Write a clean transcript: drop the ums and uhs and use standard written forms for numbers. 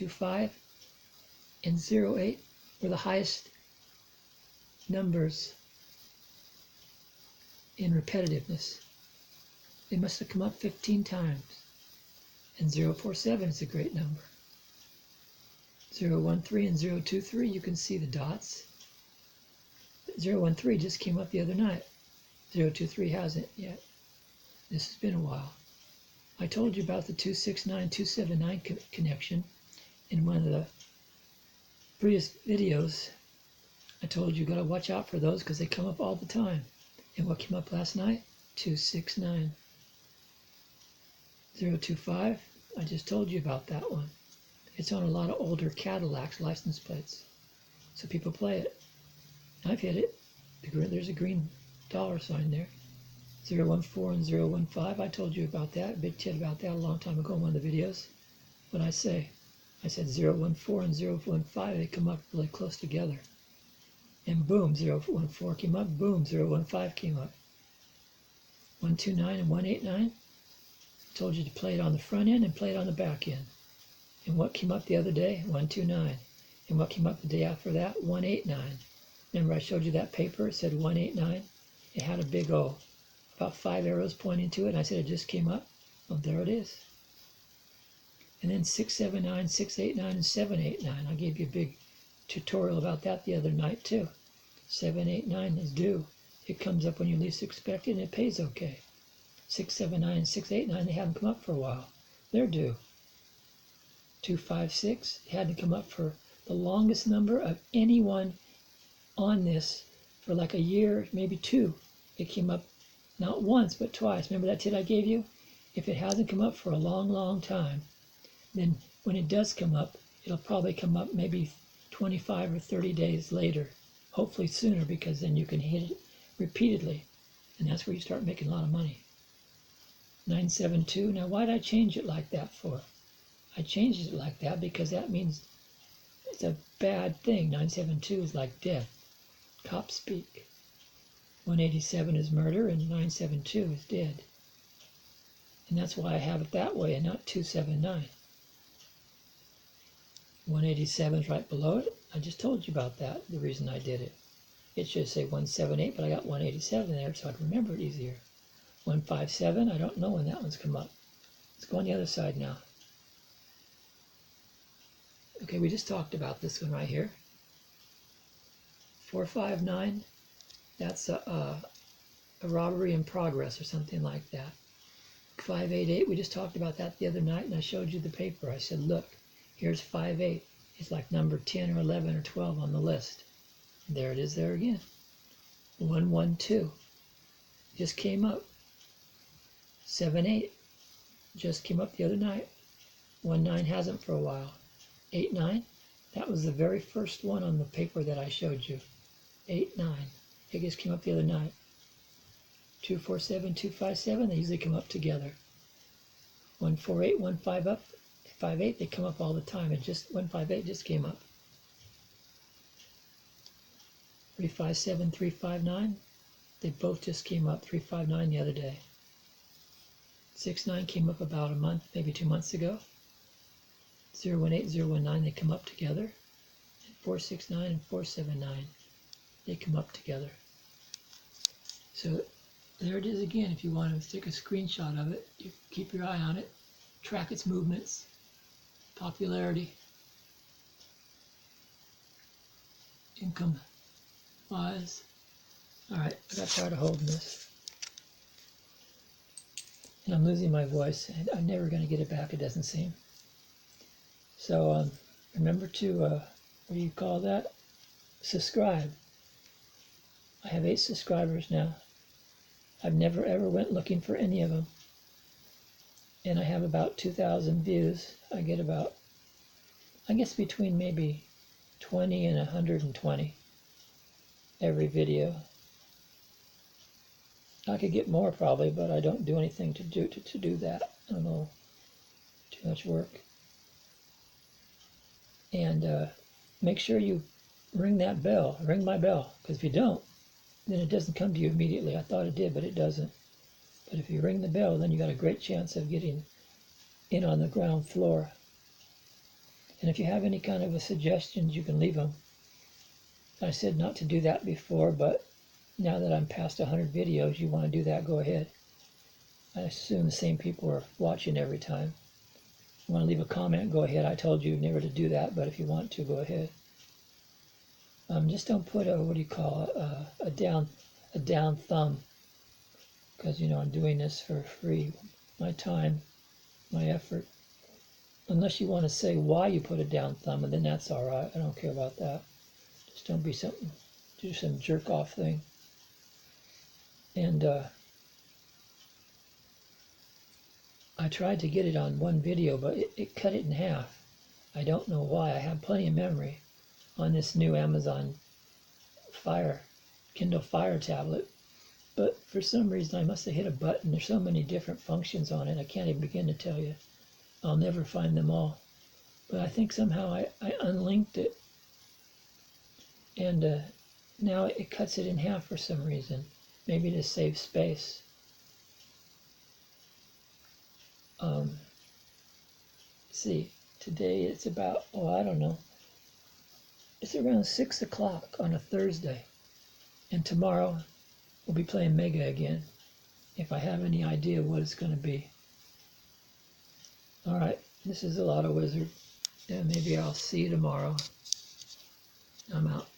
25, and 08 were the highest numbers in repetitiveness. They must have come up 15 times. And 047 is a great number. 013 and 023, you can see the dots. 013 just came up the other night. 023 hasn't yet. This has been a while. I told you about the 269, 279 connection in one of the previous videos. I told you got to watch out for those because they come up all the time. And what came up last night? 269. 025, I just told you about that one. It's on a lot of older Cadillacs license plates. So people play it. I've hit it. There's a green dollar sign there. 014 and 015, I told you about that, big tit about that a long time ago in one of the videos. What I say? I said 014 and 015, they come up really close together. And boom, 014 came up, boom, 015 came up. 129 and 189, told you to play it on the front end and play it on the back end. And what came up the other day? 129. And what came up the day after that? 189. Remember I showed you that paper? It said 189. It had a big O, about 5 arrows pointing to it. And I said it just came up. Well, there it is. And then 679, 689, and 789. I gave you a big tutorial about that the other night too. 789 is due. It comes up when you least expect it and it pays okay. 679 and 689, they haven't come up for a while. They're due. 256 hadn't come up for the longest number of anyone on this for like a year, maybe two. It came up not once but twice. Remember that tit I gave you? If it hasn't come up for a long, long time, then when it does come up, it'll probably come up maybe 25 or 30 days later. Hopefully sooner, because then you can hit it repeatedly. And that's where you start making a lot of money. 972. Now, why did I change it like that for? I changed it like that because that means it's a bad thing. 972 is like death. Cop speak. 187 is murder and 972 is dead. And that's why I have it that way and not 279. 187 is right below it. I just told you about that, the reason I did it. It should say 178, but I got 187 there so I'd remember it easier. 157, I don't know when that one's come up. Let's go on the other side now. Okay, we just talked about this one right here. 459, that's a robbery in progress or something like that. 588, we just talked about that the other night and I showed you the paper. I said, look, here's 58. It's like number 10 or 11 or 12 on the list. And there it is there again. 112 just came up. 78 just came up the other night. 19 hasn't for a while. 89, that was the very first one on the paper that I showed you. 89, it just came up the other night. 247, 257, they usually come up together. 148, 15 up, 58, they come up all the time. It just 158 just came up. 357, 359, they both just came up. 359 the other day. 69 came up about a month, maybe 2 months ago. 018, 019, they come up together. And 469 and 479, they come up together. So there it is again. If you want to take a screenshot of it, you keep your eye on it, track its movements, popularity, income-wise. All right, I got tired of holding this. And I'm losing my voice. I'm never going to get it back, it doesn't seem. So remember to, what do you call that? Subscribe. I have 8 subscribers now. I've never ever went looking for any of them. And I have about 2,000 views. I get about, I guess between maybe 20 and 120 every video. I could get more probably, but I don't do anything to do that. I don't know, too much work. And make sure you ring that bell, ring my bell, because if you don't, then it doesn't come to you immediately. I thought it did, but it doesn't. But if you ring the bell, then you got a great chance of getting in on the ground floor. And if you have any kind of a suggestions, you can leave them. I said not to do that before, but now that I'm past 100 videos, you want to do that, go ahead. I assume the same people are watching every time. If you want to leave a comment, go ahead. I told you never to do that, but if you want to, go ahead. Just don't put a, what do you call it, a down thumb, because, you know, I'm doing this for free. My time, my effort. Unless you want to say why you put a down thumb, and then that's all right. I don't care about that. Just don't be do some jerk off thing. And I tried to get it on one video, but it cut it in half. I don't know why. I have plenty of memory on this new Amazon Kindle Fire tablet. But for some reason, I must have hit a button. There's so many different functions on it, I can't even begin to tell you. I'll never find them all. But I think somehow I unlinked it. And now it cuts it in half for some reason. Maybe to save space. See, today it's about, oh, I don't know. It's around 6 o'clock on a Thursday. And tomorrow we'll be playing Mega again, if I have any idea what it's going to be. All right, this is the Lotto Wizard, and maybe I'll see you tomorrow. I'm out.